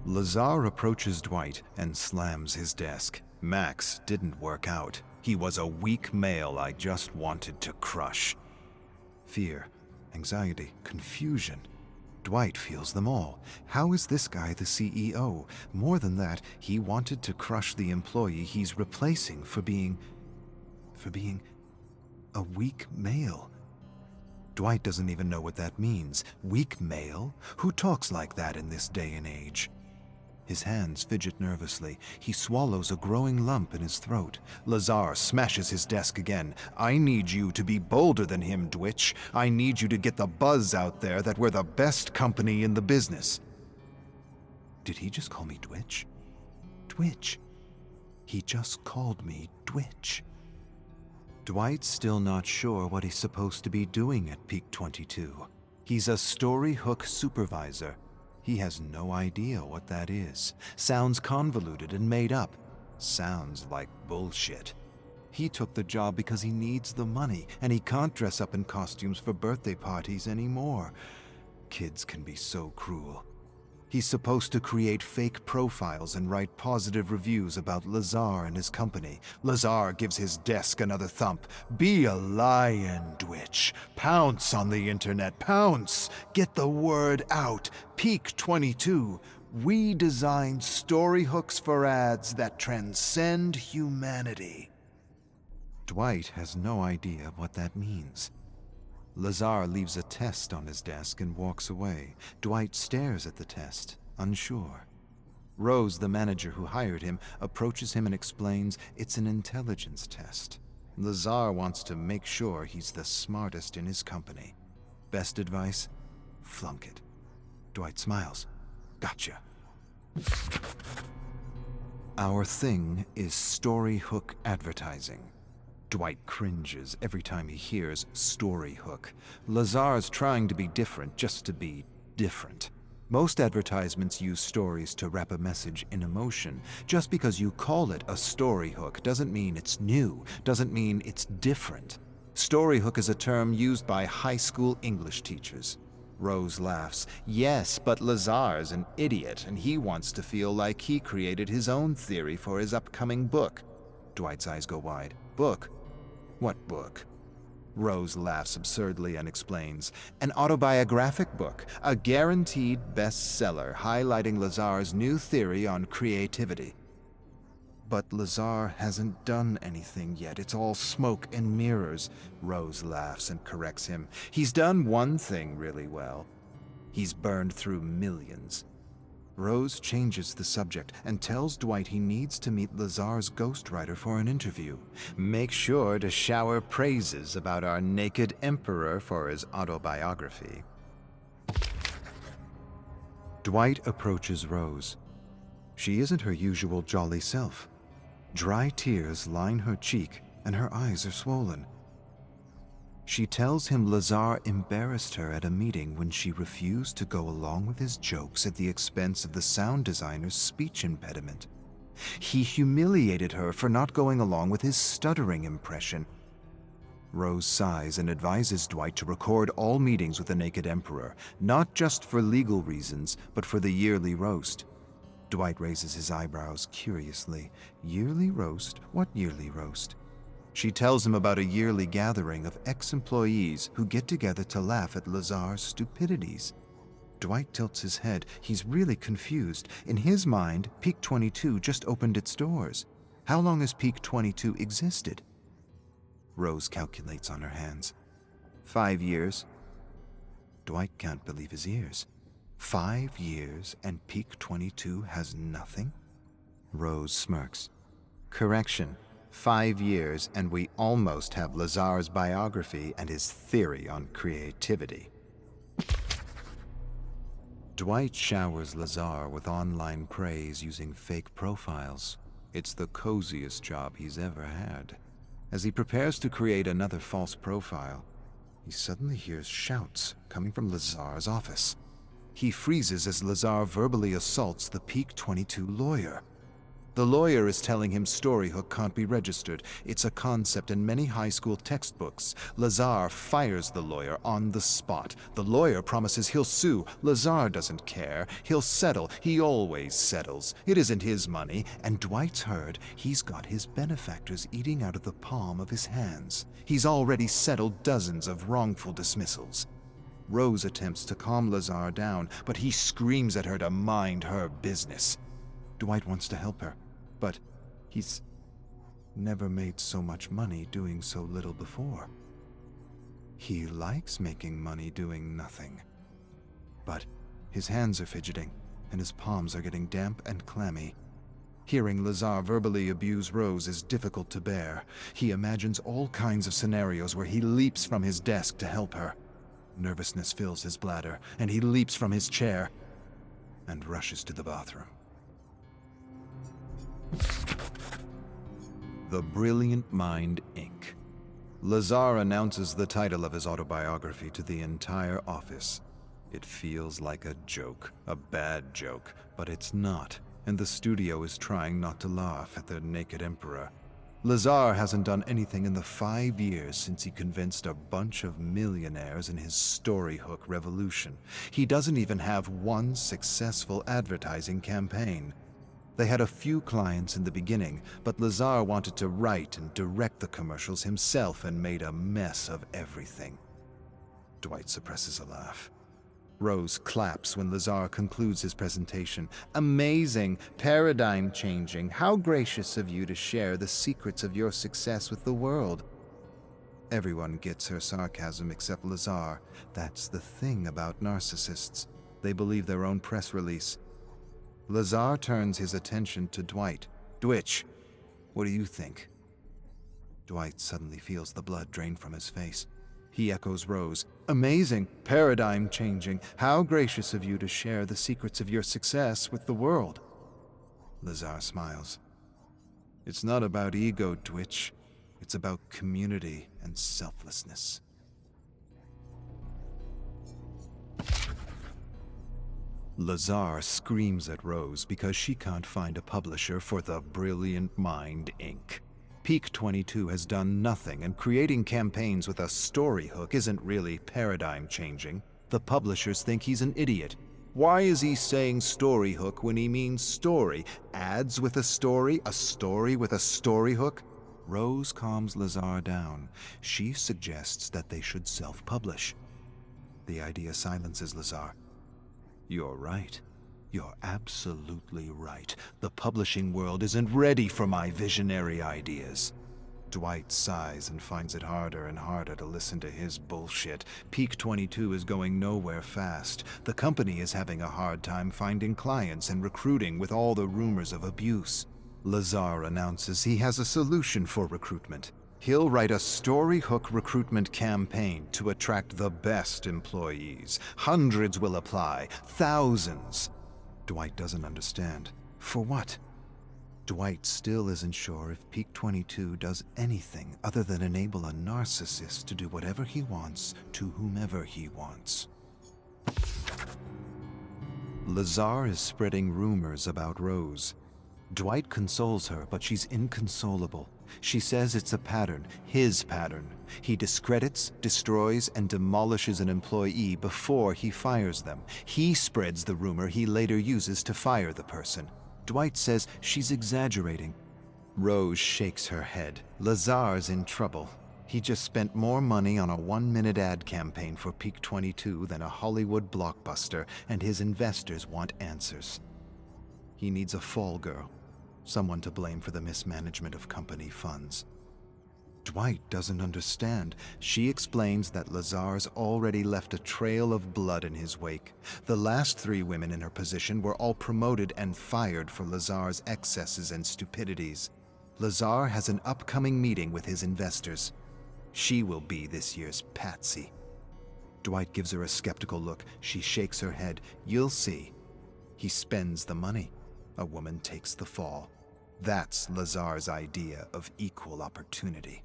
Lazar approaches Dwight and slams his desk. Max didn't work out. He was a weak male I just wanted to crush. Fear, anxiety, confusion. Dwight feels them all. How is this guy the CEO? More than that, he wanted to crush the employee he's replacing for being a weak male. Dwight doesn't even know what that means. Weak male? Who talks like that in this day and age? His hands fidget nervously. He swallows a growing lump in his throat. Lazar smashes his desk again. I need you to be bolder than him, Dwight. I need you to get the buzz out there that we're the best company in the business. Did he just call me Dwight? Dwight. He just called me Dwight. Dwight's still not sure what he's supposed to be doing at Peak 22. He's a story hook supervisor. He has no idea what that is. Sounds convoluted and made up. Sounds like bullshit. He took the job because he needs the money, and he can't dress up in costumes for birthday parties anymore. Kids can be so cruel. He's supposed to create fake profiles and write positive reviews about Lazar and his company. Lazar gives his desk another thump. Be a lion, Dwight. Pounce on the internet. Pounce. Get the word out. Peak 22. We design story hooks for ads that transcend humanity. Dwight has no idea what that means. Lazar leaves a test on his desk and walks away. Dwight stares at the test, unsure. Rose, the manager who hired him, approaches him and explains it's an intelligence test. Lazar wants to make sure he's the smartest in his company. Best advice? Flunk it. Dwight smiles. Gotcha. Our thing is story hook advertising. Dwight cringes every time he hears story hook. Lazar's trying to be different just to be different. Most advertisements use stories to wrap a message in emotion. Just because you call it a story hook doesn't mean it's new, doesn't mean it's different. Story hook is a term used by high school English teachers. Rose laughs. Yes, but Lazar's an idiot, and he wants to feel like he created his own theory for his upcoming book. Dwight's eyes go wide. Book? What book? Rose laughs absurdly and explains. An autobiographic book, a guaranteed bestseller highlighting Lazar's new theory on creativity. But Lazar hasn't done anything yet. It's all smoke and mirrors. Rose laughs and corrects him. He's done one thing really well. He's burned through millions. Rose changes the subject and tells Dwight he needs to meet Lazar's ghostwriter for an interview. Make sure to shower praises about our naked emperor for his autobiography. Dwight approaches Rose. She isn't her usual jolly self. Dry tears line her cheek and her eyes are swollen. She tells him Lazar embarrassed her at a meeting when she refused to go along with his jokes at the expense of the sound designer's speech impediment. He humiliated her for not going along with his stuttering impression. Rose sighs and advises Dwight to record all meetings with the Naked Emperor, not just for legal reasons, but for the yearly roast. Dwight raises his eyebrows curiously. Yearly roast? What yearly roast? She tells him about a yearly gathering of ex-employees who get together to laugh at Lazar's stupidities. Dwight tilts his head. He's really confused. In his mind, Peak 22 just opened its doors. How long has Peak 22 existed? Rose calculates on her hands. 5 years. Dwight can't believe his ears. 5 years and Peak 22 has nothing? Rose smirks. Correction. 5 years and we almost have Lazar's biography and his theory on creativity. Dwight showers Lazar with online praise using fake profiles. It's the coziest job he's ever had. As he prepares to create another false profile, he suddenly hears shouts coming from Lazar's office. He freezes as Lazar verbally assaults the Peak 22 lawyer. The lawyer is telling him Storyhook can't be registered. It's a concept in many high school textbooks. Lazar fires the lawyer on the spot. The lawyer promises he'll sue. Lazar doesn't care. He'll settle. He always settles. It isn't his money. And Dwight's heard he's got his benefactors eating out of the palm of his hands. He's already settled dozens of wrongful dismissals. Rose attempts to calm Lazar down, but he screams at her to mind her business. Dwight wants to help her, but he's never made so much money doing so little before. He likes making money doing nothing. But his hands are fidgeting, and his palms are getting damp and clammy. Hearing Lazar verbally abuse Rose is difficult to bear. He imagines all kinds of scenarios where he leaps from his desk to help her. Nervousness fills his bladder, and he leaps from his chair and rushes to the bathroom. The Brilliant Mind, Inc. Lazar announces the title of his autobiography to the entire office. It feels like a joke, a bad joke, but it's not, and the studio is trying not to laugh at the naked emperor. Lazar hasn't done anything in the 5 years since he convinced a bunch of millionaires in his Storyhook revolution. He doesn't even have one successful advertising campaign. They had a few clients in the beginning, but Lazar wanted to write and direct the commercials himself and made a mess of everything. Dwight suppresses a laugh. Rose claps when Lazar concludes his presentation. Amazing, paradigm-changing. How gracious of you to share the secrets of your success with the world. Everyone gets her sarcasm except Lazar. That's the thing about narcissists. They believe their own press release. Lazar turns his attention to Dwight. Dwight, what do you think? Dwight suddenly feels the blood drain from his face. He echoes Rose. Amazing, paradigm-changing. How gracious of you to share the secrets of your success with the world. Lazar smiles. It's not about ego, Dwight. It's about community and selflessness. Lazar screams at Rose because she can't find a publisher for The Brilliant Mind, Inc. Peak 22 has done nothing, and creating campaigns with a Storyhook isn't really paradigm-changing. The publishers think he's an idiot. Why is he saying Storyhook when he means story? Ads with a story with a Storyhook? Rose calms Lazar down. She suggests that they should self-publish. The idea silences Lazar. You're right. You're absolutely right. The publishing world isn't ready for my visionary ideas. Dwight sighs and finds it harder and harder to listen to his bullshit. Peak 22 is going nowhere fast. The company is having a hard time finding clients and recruiting with all the rumors of abuse. Lazar announces he has a solution for recruitment. He'll write a Storyhook recruitment campaign to attract the best employees. Hundreds will apply, thousands. Dwight doesn't understand. For what? Dwight still isn't sure if Peak 22 does anything other than enable a narcissist to do whatever he wants to whomever he wants. Lazar is spreading rumors about Rose. Dwight consoles her, but she's inconsolable. She says it's a pattern, his pattern. He discredits, destroys, and demolishes an employee before he fires them. He spreads the rumor he later uses to fire the person. Dwight says she's exaggerating. Rose shakes her head. Lazar's in trouble. He just spent more money on a 1-minute ad campaign for Peak 22 than a Hollywood blockbuster, and his investors want answers. He needs a fall girl. Someone to blame for the mismanagement of company funds. Dwight doesn't understand. She explains that Lazar's already left a trail of blood in his wake. The last 3 women in her position were all promoted and fired for Lazar's excesses and stupidities. Lazar has an upcoming meeting with his investors. She will be this year's patsy. Dwight gives her a skeptical look. She shakes her head. You'll see. He spends the money. A woman takes the fall. That's Lazar's idea of equal opportunity.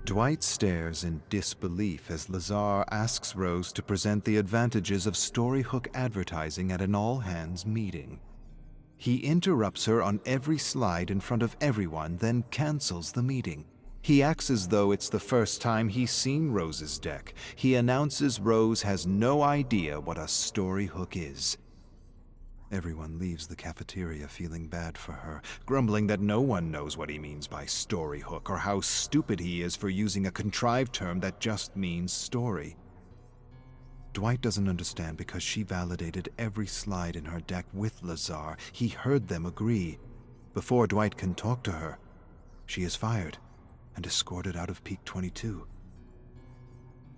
Dwight stares in disbelief as Lazar asks Rose to present the advantages of Storyhook advertising at an all-hands meeting. He interrupts her on every slide in front of everyone, then cancels the meeting. He acts as though it's the first time he's seen Rose's deck. He announces Rose has no idea what a story hook is. Everyone leaves the cafeteria feeling bad for her, grumbling that no one knows what he means by story hook or how stupid he is for using a contrived term that just means story. Dwight doesn't understand because she validated every slide in her deck with Lazar. He heard them agree. Before Dwight can talk to her, she is fired and escorted out of Peak 22.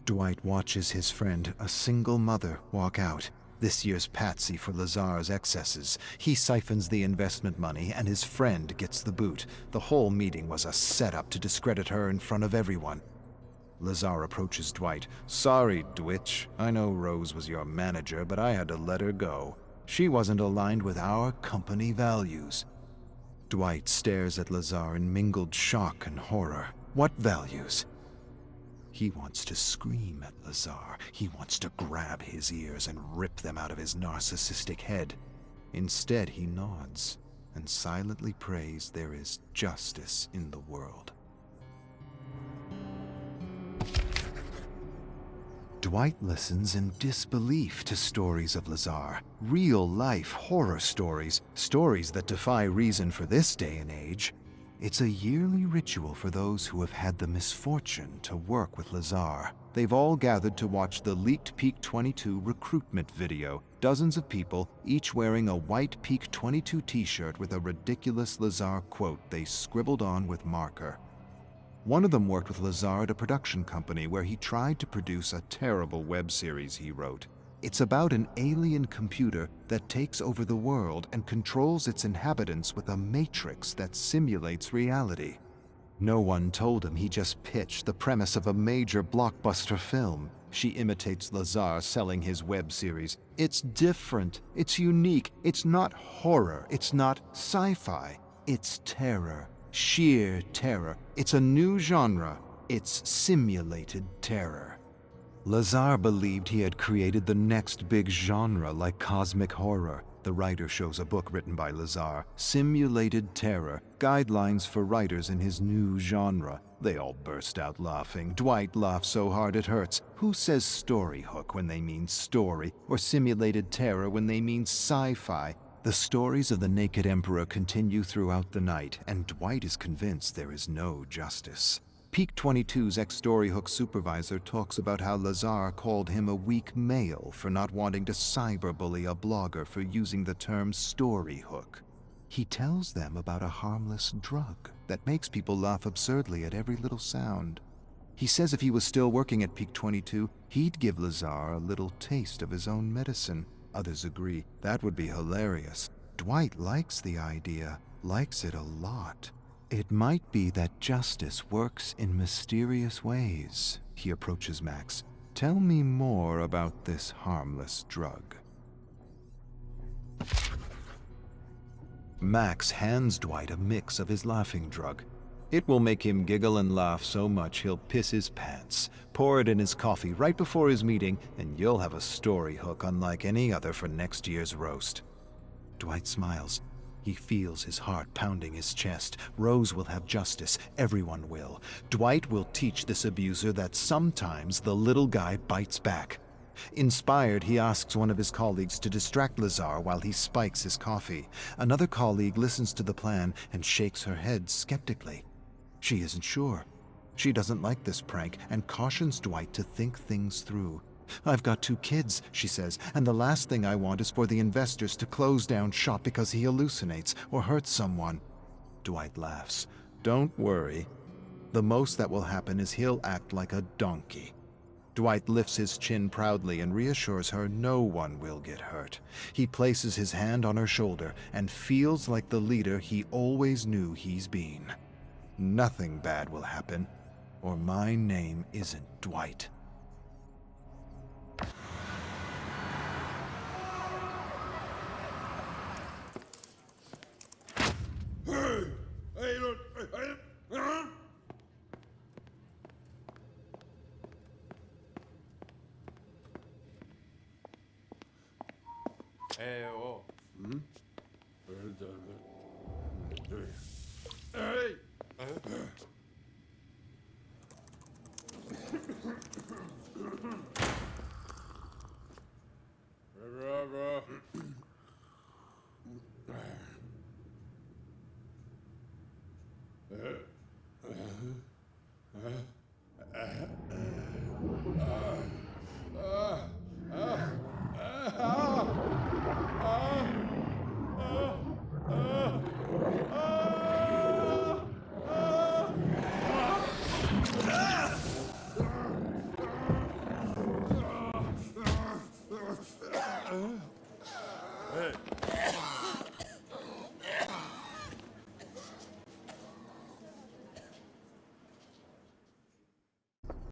Dwight watches his friend, a single mother, walk out. This year's patsy for Lazar's excesses. He siphons the investment money and his friend gets the boot. The whole meeting was a setup to discredit her in front of everyone. Lazar approaches Dwight. "Sorry, Dwitch. I know Rose was your manager, but I had to let her go. She wasn't aligned with our company values." Dwight stares at Lazar in mingled shock and horror. What values? He wants to scream at Lazar. He wants to grab his ears and rip them out of his narcissistic head. Instead, he nods and silently prays there is justice in the world. Dwight listens in disbelief to stories of Lazar. Real-life horror stories. Stories that defy reason for this day and age. It's a yearly ritual for those who have had the misfortune to work with Lazar. They've all gathered to watch the leaked Peak 22 recruitment video. Dozens of people, each wearing a white Peak 22 t-shirt with a ridiculous Lazar quote they scribbled on with marker. One of them worked with Lazar at a production company where he tried to produce a terrible web series he wrote. It's about an alien computer that takes over the world and controls its inhabitants with a matrix that simulates reality. No one told him he just pitched the premise of a major blockbuster film. She imitates Lazar selling his web series. It's different. It's unique. It's not horror. It's not sci-fi. It's terror. Sheer terror. It's a new genre. It's simulated terror. Lazar believed he had created the next big genre like cosmic horror. The writer shows a book written by Lazar, Simulated Terror, Guidelines for Writers in His New Genre. They all burst out laughing. Dwight laughs so hard it hurts. Who says story hook when they mean story, or simulated terror when they mean sci-fi? The stories of the Naked Emperor continue throughout the night, and Dwight is convinced there is no justice. Peak 22's ex-Storyhook supervisor talks about how Lazar called him a weak male for not wanting to cyberbully a blogger for using the term storyhook. He tells them about a harmless drug that makes people laugh absurdly at every little sound. He says if he was still working at Peak 22, he'd give Lazar a little taste of his own medicine. Others agree. That would be hilarious. Dwight likes the idea, likes it a lot. It might be that justice works in mysterious ways. He approaches Max. Tell me more about this harmless drug. Max hands Dwight a mix of his laughing drug. It will make him giggle and laugh so much he'll piss his pants. Pour it in his coffee right before his meeting, and you'll have a story hook unlike any other for next year's roast. Dwight smiles. He feels his heart pounding his chest. Rose will have justice. Everyone will. Dwight will teach this abuser that sometimes the little guy bites back. Inspired, he asks one of his colleagues to distract Lazar while he spikes his coffee. Another colleague listens to the plan and shakes her head skeptically. She isn't sure. She doesn't like this prank and cautions Dwight to think things through. "I've got 2 kids," she says, "and the last thing I want is for the investors to close down shop because he hallucinates or hurts someone." Dwight laughs. "Don't worry. The most that will happen is he'll act like a donkey." Dwight lifts his chin proudly and reassures her no one will get hurt. He places his hand on her shoulder and feels like the leader he always knew he's been. "Nothing bad will happen, or my name isn't Dwight." Hey, oh. Hmm? Hey!